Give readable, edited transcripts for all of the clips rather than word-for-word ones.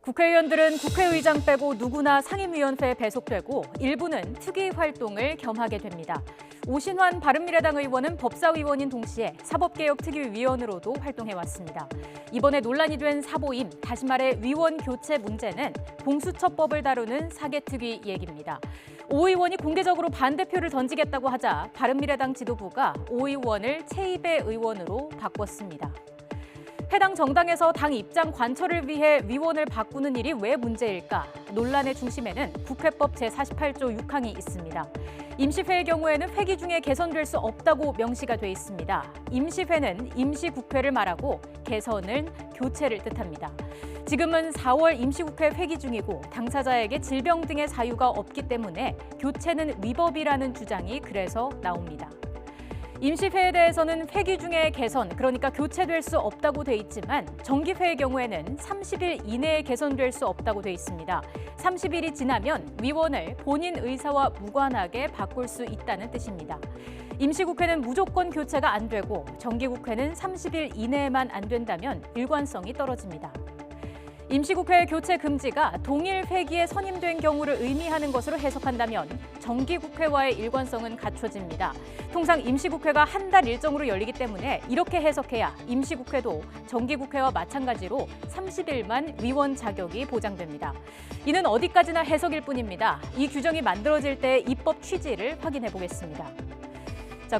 국회의원들은 국회의장 빼고 누구나 상임위원회에 배속되고 일부는 특위 활동을 겸하게 됩니다. 오신환 바른미래당 의원은 법사위원인 동시에 사법개혁특위위원으로도 활동해왔습니다. 이번에 논란이 된 사보임, 다시 말해 위원 교체 문제는 공수처법을 다루는 사개특위 얘기입니다. 오 의원이 공개적으로 반대표를 던지겠다고 하자 바른미래당 지도부가 오 의원을 최입의 의원으로 바꿨습니다. 해당 정당에서 당 입장 관철을 위해 위원을 바꾸는 일이 왜 문제일까? 논란의 중심에는 국회법 제48조 6항이 있습니다. 임시회의 경우에는 회기 중에 개선될 수 없다고 명시가 돼 있습니다. 임시회는 임시국회를 말하고 개선은 교체를 뜻합니다. 지금은 4월 임시국회 회기 중이고 당사자에게 질병 등의 사유가 없기 때문에 교체는 위법이라는 주장이 그래서 나옵니다. 임시회에 대해서는 회기 중에 개선, 그러니까 교체될 수 없다고 돼 있지만 정기회의 경우에는 30일 이내에 개선될 수 없다고 돼 있습니다. 30일이 지나면 위원을 본인 의사와 무관하게 바꿀 수 있다는 뜻입니다. 임시국회는 무조건 교체가 안 되고 정기국회는 30일 이내에만 안 된다면 일관성이 떨어집니다. 임시국회 교체 금지가 동일 회기에 선임된 경우를 의미하는 것으로 해석한다면 정기국회와의 일관성은 갖춰집니다. 통상 임시국회가 한 달 일정으로 열리기 때문에 이렇게 해석해야 임시국회도 정기국회와 마찬가지로 30일만 위원 자격이 보장됩니다. 이는 어디까지나 해석일 뿐입니다. 이 규정이 만들어질 때 입법 취지를 확인해 보겠습니다.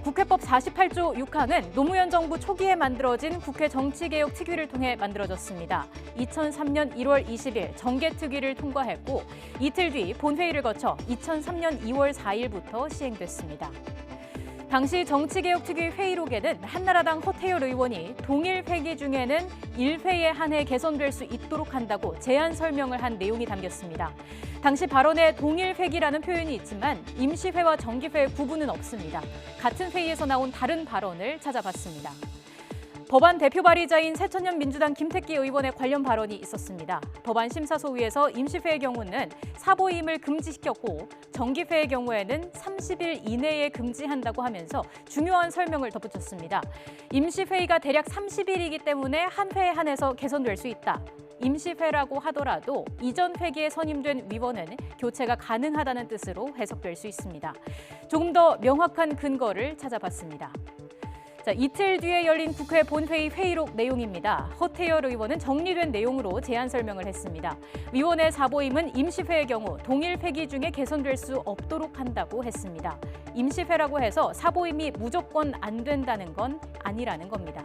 국회법 48조 6항은 노무현 정부 초기에 만들어진 국회 정치개혁 특위를 통해 만들어졌습니다. 2003년 1월 20일 정개특위를 통과했고 이틀 뒤 본회의를 거쳐 2003년 2월 4일부터 시행됐습니다. 당시 정치개혁특위 회의록에는 한나라당 허태열 의원이 동일 회기 중에는 1회에 한해 개선될 수 있도록 한다고 제안 설명을 한 내용이 담겼습니다. 당시 발언에 동일 회기라는 표현이 있지만 임시회와 정기회의 구분은 없습니다. 같은 회의에서 나온 다른 발언을 찾아봤습니다. 법안 대표 발의자인 새천년 민주당 김택기 의원의 관련 발언이 있었습니다. 법안 심사소위에서 임시회의 경우는 사보임을 금지시켰고 정기회의 경우에는 30일 이내에 금지한다고 하면서 중요한 설명을 덧붙였습니다. 임시회의가 대략 30일이기 때문에 한 회에 한해서 개선될 수 있다. 임시회라고 하더라도 이전 회기에 선임된 위원은 교체가 가능하다는 뜻으로 해석될 수 있습니다. 조금 더 명확한 근거를 찾아봤습니다. 이틀 뒤에 열린 국회 본회의 회의록 내용입니다. 허태열 의원은 정리된 내용으로 제안 설명을 했습니다. 위원의 사보임은 임시회의 경우 동일 회기 중에 개선될 수 없도록 한다고 했습니다. 임시회라고 해서 사보임이 무조건 안 된다는 건 아니라는 겁니다.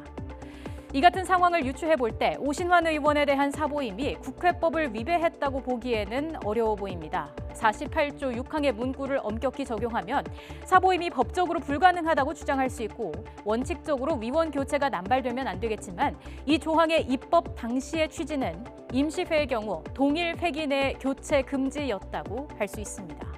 이 같은 상황을 유추해 볼 때 오신환 의원에 대한 사보임이 국회법을 위배했다고 보기에는 어려워 보입니다. 48조 6항의 문구를 엄격히 적용하면 사보임이 법적으로 불가능하다고 주장할 수 있고 원칙적으로 위원 교체가 남발되면 안 되겠지만 이 조항의 입법 당시의 취지는 임시회의 경우 동일 회기 내 교체 금지였다고 할 수 있습니다.